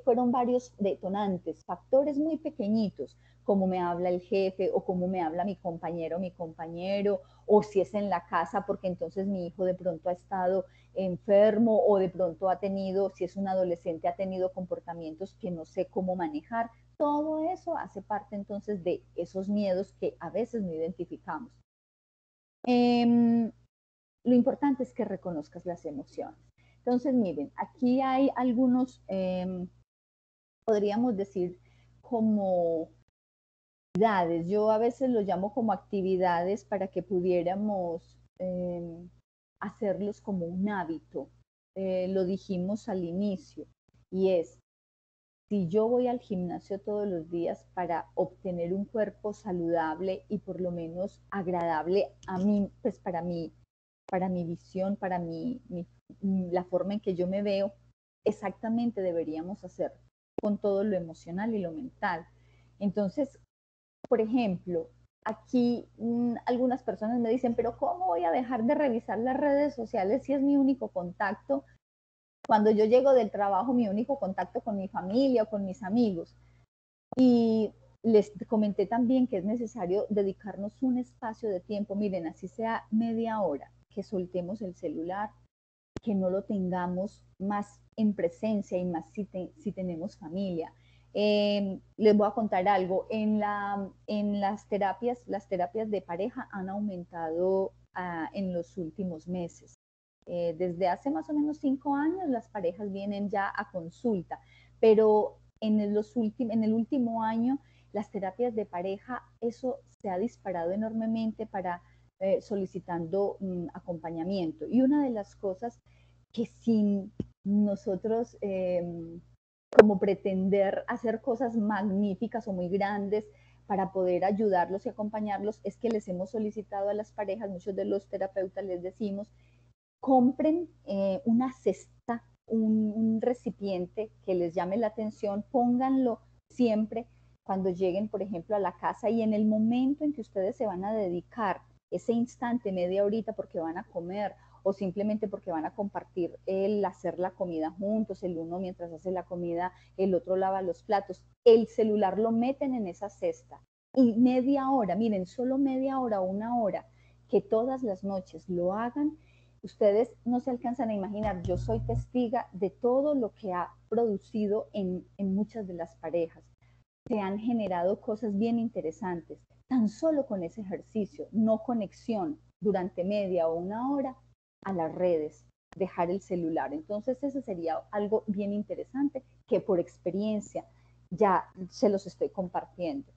fueron varios detonantes, factores muy pequeñitos, como me habla el jefe o cómo me habla mi compañero, o si es en la casa, porque entonces mi hijo de pronto ha estado enfermo o de pronto ha tenido, si es un adolescente, ha tenido comportamientos que no sé cómo manejar. Todo eso hace parte entonces de esos miedos que a veces no identificamos. Lo importante es que reconozcas las emociones. Entonces, miren, aquí hay algunos, podríamos decir, como actividades. Yo a veces lo llamo como actividades para que pudiéramos hacerlos como un hábito. Lo dijimos al inicio, y es, si yo voy al gimnasio todos los días para obtener un cuerpo saludable y por lo menos agradable a mí, pues para mi visión, para la forma en que yo me veo, exactamente deberíamos hacer con todo lo emocional y lo mental. Entonces, por ejemplo, aquí algunas personas me dicen, pero ¿cómo voy a dejar de revisar las redes sociales si es mi único contacto? Cuando yo llego del trabajo, mi único contacto con mi familia o con mis amigos. Y les comenté también que es necesario dedicarnos un espacio de tiempo, miren, así sea media hora, que soltemos el celular, que no lo tengamos más en presencia y más si tenemos familia. Les voy a contar algo, en las terapias de pareja han aumentado en los últimos meses. Desde hace más o menos 5 años las parejas vienen ya a consulta, pero en el último año las terapias de pareja, eso se ha disparado enormemente para solicitando acompañamiento. Y una de las cosas que sin nosotros como pretender hacer cosas magníficas o muy grandes para poder ayudarlos y acompañarlos, es que les hemos solicitado a las parejas, muchos de los terapeutas les decimos, compren una cesta, un recipiente que les llame la atención, pónganlo siempre cuando lleguen, por ejemplo, a la casa, y en el momento en que ustedes se van a dedicar ese instante, media horita, porque van a comer o simplemente porque van a compartir el hacer la comida juntos, el uno mientras hace la comida, el otro lava los platos, el celular lo meten en esa cesta y media hora, miren, solo media hora o una hora, que todas las noches lo hagan. Ustedes no se alcanzan a imaginar, yo soy testiga de todo lo que ha producido en muchas de las parejas. Se han generado cosas bien interesantes, tan solo con ese ejercicio, no conexión durante media o una hora a las redes, dejar el celular. Entonces eso sería algo bien interesante que por experiencia ya se los estoy compartiendo.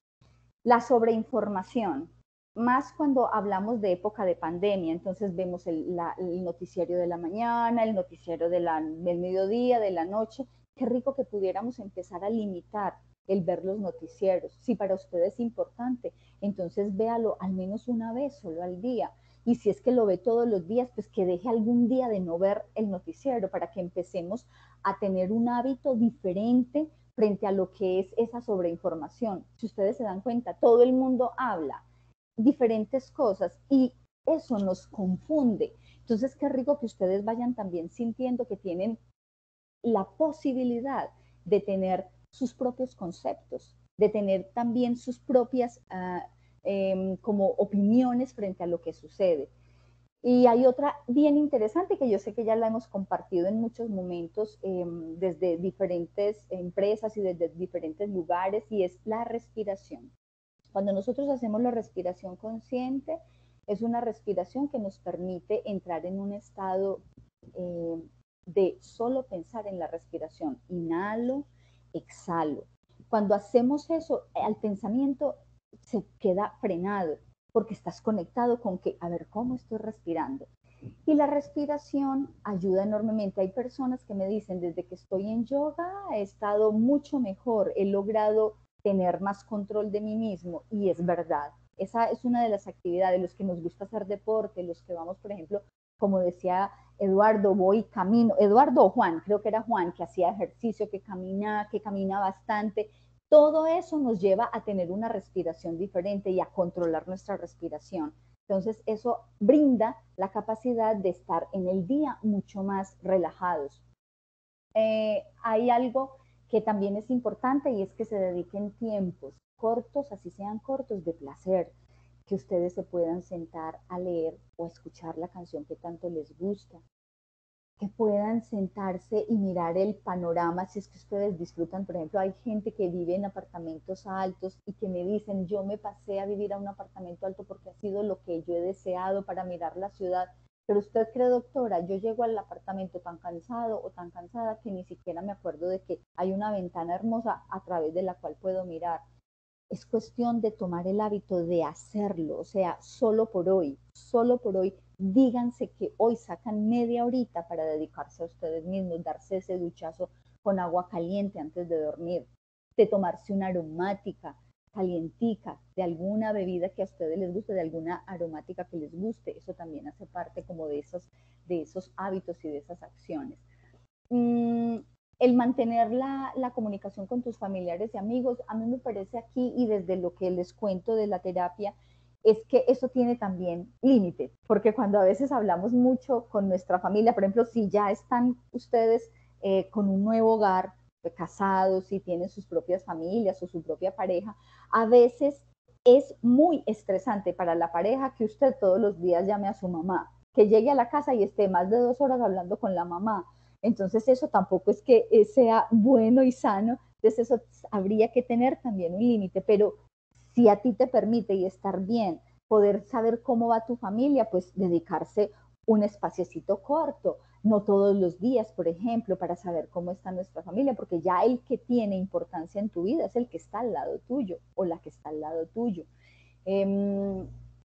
La sobreinformación, más cuando hablamos de época de pandemia, entonces vemos el noticiario de la mañana, el noticiario del mediodía, de la noche. Qué rico que pudiéramos empezar a limitar el ver los noticieros. Si para usted es importante, entonces véalo al menos una vez, solo al día. Y si es que lo ve todos los días, pues que deje algún día de no ver el noticiero para que empecemos a tener un hábito diferente frente a lo que es esa sobreinformación. Si ustedes se dan cuenta, todo el mundo habla diferentes cosas y eso nos confunde. Entonces, qué rico que ustedes vayan también sintiendo que tienen la posibilidad de tener sus propios conceptos, de tener también sus propias como opiniones frente a lo que sucede. Y hay otra bien interesante que yo sé que ya la hemos compartido en muchos momentos desde diferentes empresas y desde diferentes lugares, y es la respiración. Cuando nosotros hacemos la respiración consciente, es una respiración que nos permite entrar en un estado de solo pensar en la respiración. Inhalo, exhalo. Cuando hacemos eso, el pensamiento se queda frenado porque estás conectado con que, a ver, ¿cómo estoy respirando? Y la respiración ayuda enormemente. Hay personas que me dicen, desde que estoy en yoga he estado mucho mejor, he logrado tener más control de mí mismo, y es verdad. Esa es una de las actividades, los que nos gusta hacer deporte, los que vamos, por ejemplo, como decía Eduardo, voy camino, Eduardo o Juan, creo que era Juan, que hacía ejercicio, que camina bastante. Todo eso nos lleva a tener una respiración diferente y a controlar nuestra respiración. Entonces, eso brinda la capacidad de estar en el día mucho más relajados. Hay algo que también es importante, y es que se dediquen tiempos cortos, así sean cortos, de placer, que ustedes se puedan sentar a leer o a escuchar la canción que tanto les gusta, que puedan sentarse y mirar el panorama, si es que ustedes disfrutan. Por ejemplo, hay gente que vive en apartamentos altos y que me dicen, yo me pasé a vivir a un apartamento alto porque ha sido lo que yo he deseado para mirar la ciudad. Pero usted cree, doctora, yo llego al apartamento tan cansado o tan cansada que ni siquiera me acuerdo de que hay una ventana hermosa a través de la cual puedo mirar. Es cuestión de tomar el hábito de hacerlo, o sea, solo por hoy, díganse que hoy sacan media horita para dedicarse a ustedes mismos, darse ese duchazo con agua caliente antes de dormir, de tomarse una aromática calientica, de alguna bebida que a ustedes les guste, de alguna aromática que les guste. Eso también hace parte como de esos hábitos y de esas acciones. El mantener la comunicación con tus familiares y amigos, a mí me parece aquí, y desde lo que les cuento de la terapia, es que eso tiene también límite, porque cuando a veces hablamos mucho con nuestra familia, por ejemplo, si ya están ustedes con un nuevo hogar, casados y tienen sus propias familias o su propia pareja, a veces es muy estresante para la pareja que usted todos los días llame a su mamá, que llegue a la casa y esté más de 2 horas hablando con la mamá. Entonces eso tampoco es que sea bueno y sano, entonces eso habría que tener también un límite, pero si a ti te permite y estar bien, poder saber cómo va tu familia, pues dedicarse un espaciecito corto, no todos los días, por ejemplo, para saber cómo está nuestra familia, porque ya el que tiene importancia en tu vida es el que está al lado tuyo o la que está al lado tuyo.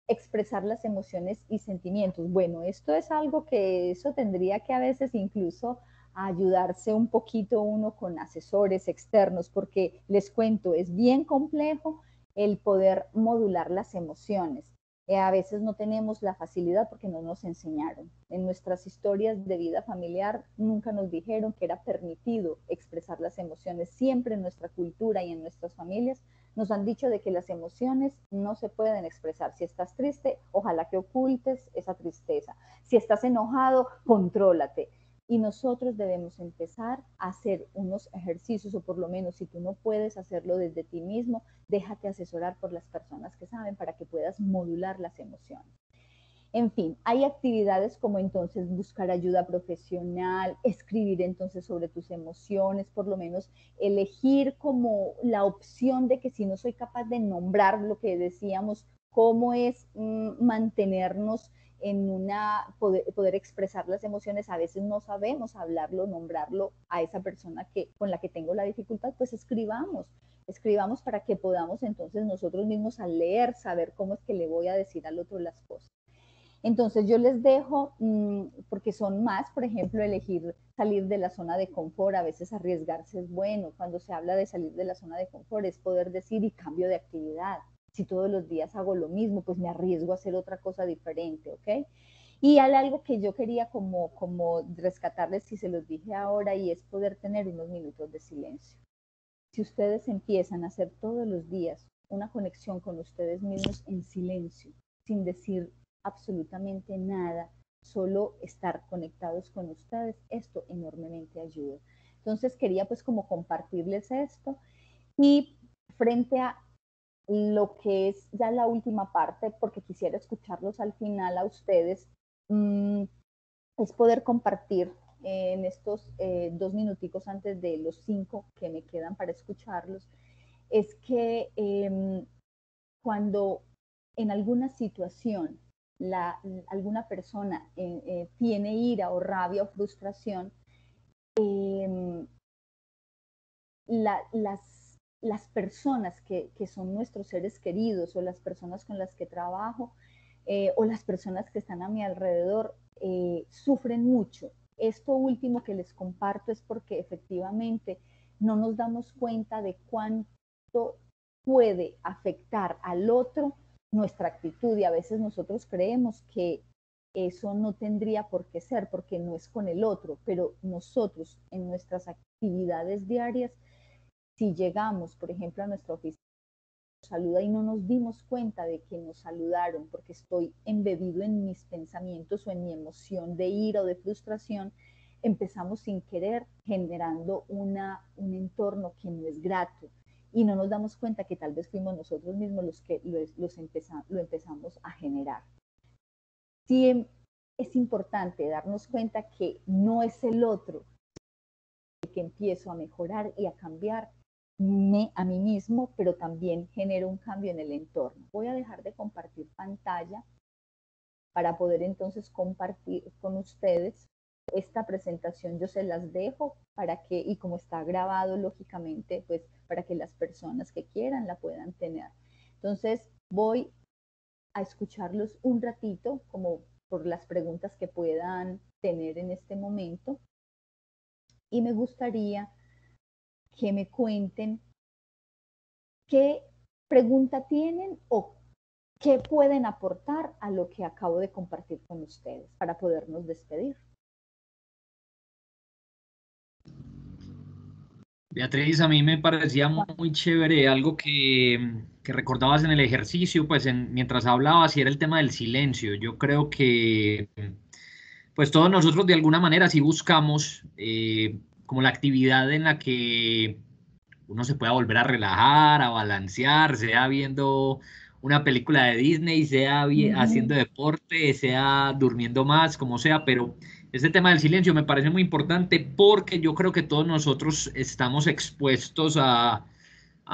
Expresar las emociones y sentimientos. Bueno, esto es algo que eso tendría que a veces incluso ayudarse un poquito uno con asesores externos, porque les cuento, es bien complejo el poder modular las emociones. A veces no tenemos la facilidad porque no nos enseñaron. En nuestras historias de vida familiar nunca nos dijeron que era permitido expresar las emociones. Siempre en nuestra cultura y en nuestras familias nos han dicho de que las emociones no se pueden expresar. Si estás triste, ojalá que ocultes esa tristeza. Si estás enojado, contrólate. Y nosotros debemos empezar a hacer unos ejercicios, o por lo menos si tú no puedes hacerlo desde ti mismo, déjate asesorar por las personas que saben para que puedas modular las emociones. En fin, hay actividades como entonces buscar ayuda profesional, escribir entonces sobre tus emociones, por lo menos elegir como la opción de que si no soy capaz de nombrar lo que decíamos, cómo es mantenernos en poder expresar las emociones. A veces no sabemos hablarlo, nombrarlo a esa persona con la que tengo la dificultad, pues escribamos para que podamos entonces nosotros mismos al leer saber cómo es que le voy a decir al otro las cosas. Entonces yo les dejo, porque son más, por ejemplo, elegir salir de la zona de confort. A veces arriesgarse es bueno. Cuando se habla de salir de la zona de confort es poder decir y cambio de actividad. Si todos los días hago lo mismo, pues me arriesgo a hacer otra cosa diferente, ¿ok? Y hay algo que yo quería como rescatarles, si se los dije ahora, y es poder tener unos minutos de silencio. Si ustedes empiezan a hacer todos los días una conexión con ustedes mismos en silencio, sin decir absolutamente nada, solo estar conectados con ustedes, esto enormemente ayuda. Entonces quería pues como compartirles esto, y frente a lo que es ya la última parte, porque quisiera escucharlos al final a ustedes, es poder compartir en estos 2 minuticos antes de los 5 que me quedan para escucharlos, es que cuando en alguna situación alguna persona tiene ira o rabia o frustración, las personas que son nuestros seres queridos, o las personas con las que trabajo, o las personas que están a mi alrededor, sufren mucho. Esto último que les comparto es porque efectivamente no nos damos cuenta de cuánto puede afectar al otro nuestra actitud, y a veces nosotros creemos que eso no tendría por qué ser porque no es con el otro, pero nosotros en nuestras actividades diarias, si llegamos, por ejemplo, a nuestra oficina, nos saluda y no nos dimos cuenta de que nos saludaron porque estoy embebido en mis pensamientos o en mi emoción de ira o de frustración, empezamos sin querer generando un entorno que no es grato, y no nos damos cuenta que tal vez fuimos nosotros mismos los que lo empezamos a generar. Si es importante darnos cuenta que no es el otro el que empiezo a mejorar y a cambiar a mí mismo, pero también genero un cambio en el entorno. Voy a dejar de compartir pantalla para poder entonces compartir con ustedes esta presentación. Yo se las dejo para que, y como está grabado lógicamente, pues para que las personas que quieran la puedan tener. Entonces voy a escucharlos un ratito, como por las preguntas que puedan tener en este momento, y me gustaría que me cuenten qué pregunta tienen o qué pueden aportar a lo que acabo de compartir con ustedes para podernos despedir. Beatriz, a mí me parecía muy chévere algo que recordabas en el ejercicio, pues mientras hablabas, y era el tema del silencio. Yo creo que pues todos nosotros de alguna manera sí buscamos como la actividad en la que uno se pueda volver a relajar, a balancear, sea viendo una película de Disney, sea haciendo deporte, sea durmiendo más, como sea, pero este tema del silencio me parece muy importante porque yo creo que todos nosotros estamos expuestos a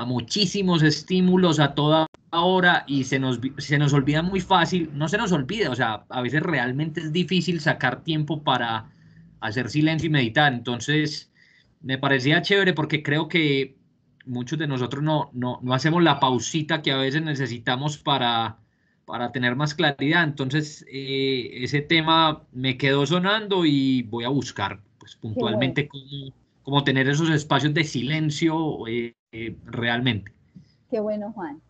muchísimos estímulos a toda hora y se nos olvida muy fácil, no se nos olvida, o sea, a veces realmente es difícil sacar tiempo para hacer silencio y meditar. Entonces, me parecía chévere porque creo que muchos de nosotros no hacemos la pausita que a veces necesitamos para tener más claridad. Entonces, ese tema me quedó sonando y voy a buscar pues, puntualmente cómo tener esos espacios de silencio realmente. Qué bueno, Juan,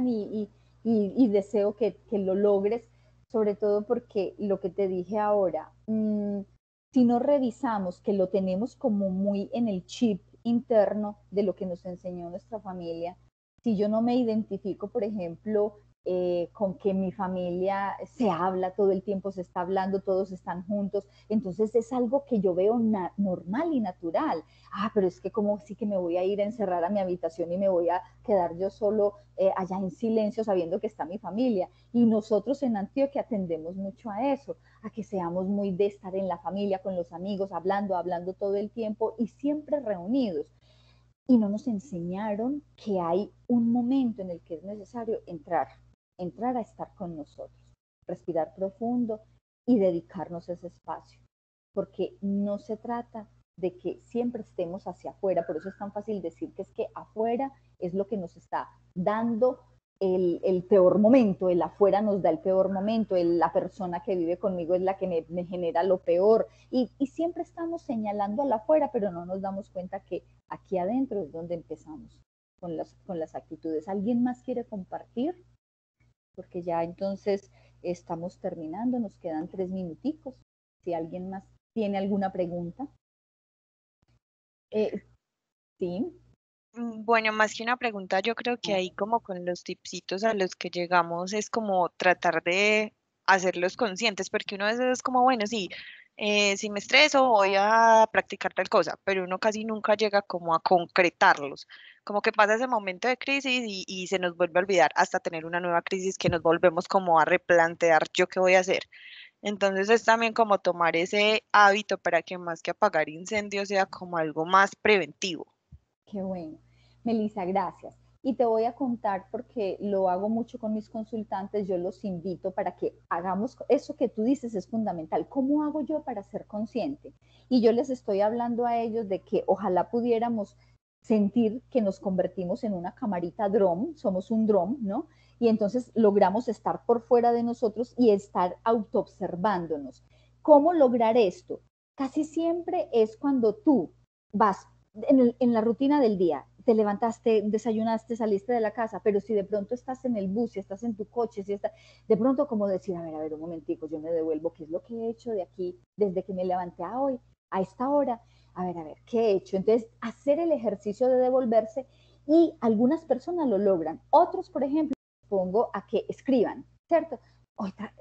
y deseo que lo logres, sobre todo porque lo que te dije ahora, si no revisamos que lo tenemos como muy en el chip interno de lo que nos enseñó nuestra familia, si yo no me identifico, por ejemplo, con que mi familia se habla todo el tiempo, se está hablando, todos están juntos, entonces es algo que yo veo normal y natural. Pero es que como sí que me voy a ir a encerrar a mi habitación y me voy a quedar yo solo allá en silencio sabiendo que está mi familia. Y nosotros en Antioquia tendemos mucho a eso, a que seamos muy de estar en la familia, con los amigos, hablando todo el tiempo y siempre reunidos. Y no nos enseñaron que hay un momento en el que es necesario entrar a estar con nosotros, respirar profundo y dedicarnos ese espacio, porque no se trata de que siempre estemos hacia afuera, por eso es tan fácil decir que es que afuera es lo que nos está dando el peor momento, el afuera nos da el peor momento, la persona que vive conmigo es la que me genera lo peor, y siempre estamos señalando al afuera, pero no nos damos cuenta que aquí adentro es donde empezamos con las actitudes. ¿Alguien más quiere compartir? Porque ya entonces estamos terminando, nos quedan 3 minuticos. Si alguien más tiene alguna pregunta. Sí. Bueno, más que una pregunta, yo creo que ahí como con los tipsitos a los que llegamos es como tratar de hacerlos conscientes, porque uno a veces es como, bueno, sí, si me estreso voy a practicar tal cosa, pero uno casi nunca llega como a concretarlos, como que pasa ese momento de crisis y se nos vuelve a olvidar hasta tener una nueva crisis que nos volvemos como a replantear yo qué voy a hacer. Entonces es también como tomar ese hábito para que más que apagar incendios sea como algo más preventivo. Qué bueno. Melissa, gracias. Y te voy a contar, porque lo hago mucho con mis consultantes, yo los invito para que hagamos eso que tú dices, es fundamental. ¿Cómo hago yo para ser consciente? Y yo les estoy hablando a ellos de que ojalá pudiéramos sentir que nos convertimos en una camarita dron, somos un dron, ¿no? Y entonces logramos estar por fuera de nosotros y estar autoobservándonos. ¿Cómo lograr esto? Casi siempre es cuando tú vas en la rutina del día, te levantaste, desayunaste, saliste de la casa, pero si de pronto estás en el bus, si estás en tu coche, si estás, de pronto como decir, a ver, un momentico, yo me devuelvo, ¿qué es lo que he hecho de aquí desde que me levanté a hoy, a esta hora? A ver, ¿qué he hecho? Entonces, hacer el ejercicio de devolverse, y algunas personas lo logran. Otros, por ejemplo, pongo a que escriban, ¿cierto?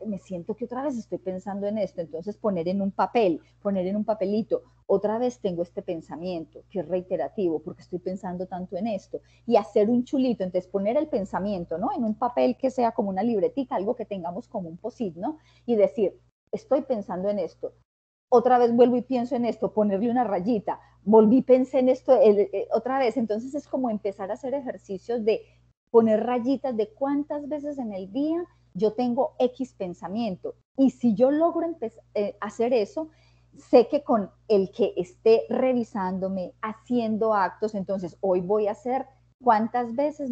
Me siento que otra vez estoy pensando en esto, entonces poner en un papelito, otra vez tengo este pensamiento que es reiterativo porque estoy pensando tanto en esto, y hacer un chulito, entonces poner el pensamiento, ¿no? En un papel que sea como una libretica, algo que tengamos como un post-it, ¿no? Y decir, estoy pensando en esto. Otra vez vuelvo y pienso en esto, ponerle una rayita. Volví, pensé en esto otra vez. Entonces es como empezar a hacer ejercicios de poner rayitas de cuántas veces en el día yo tengo X pensamiento. Y si yo logro hacer eso, sé que con el que esté revisándome, haciendo actos, entonces hoy voy a hacer cuántas veces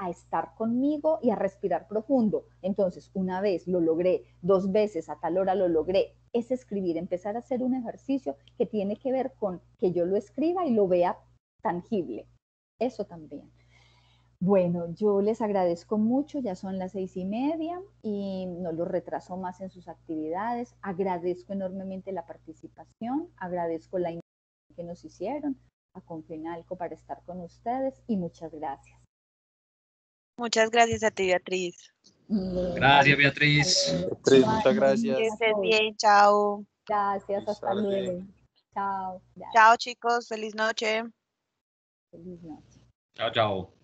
a estar conmigo y a respirar profundo. Entonces, una vez lo logré, 2 veces a tal hora lo logré. Es escribir, empezar a hacer un ejercicio que tiene que ver con que yo lo escriba y lo vea tangible. Eso también. Bueno, yo les agradezco mucho, ya son las 6:30 y no los retraso más en sus actividades. Agradezco enormemente la participación, agradezco la invitación que nos hicieron a Confenalco para estar con ustedes y muchas gracias. Muchas gracias a ti, Beatriz. Gracias, Beatriz. Beatriz, muchas gracias. Que estés bien, chao. Gracias, hasta luego. Chao. Chao, chicos, feliz noche. Feliz noche. Chao, chao.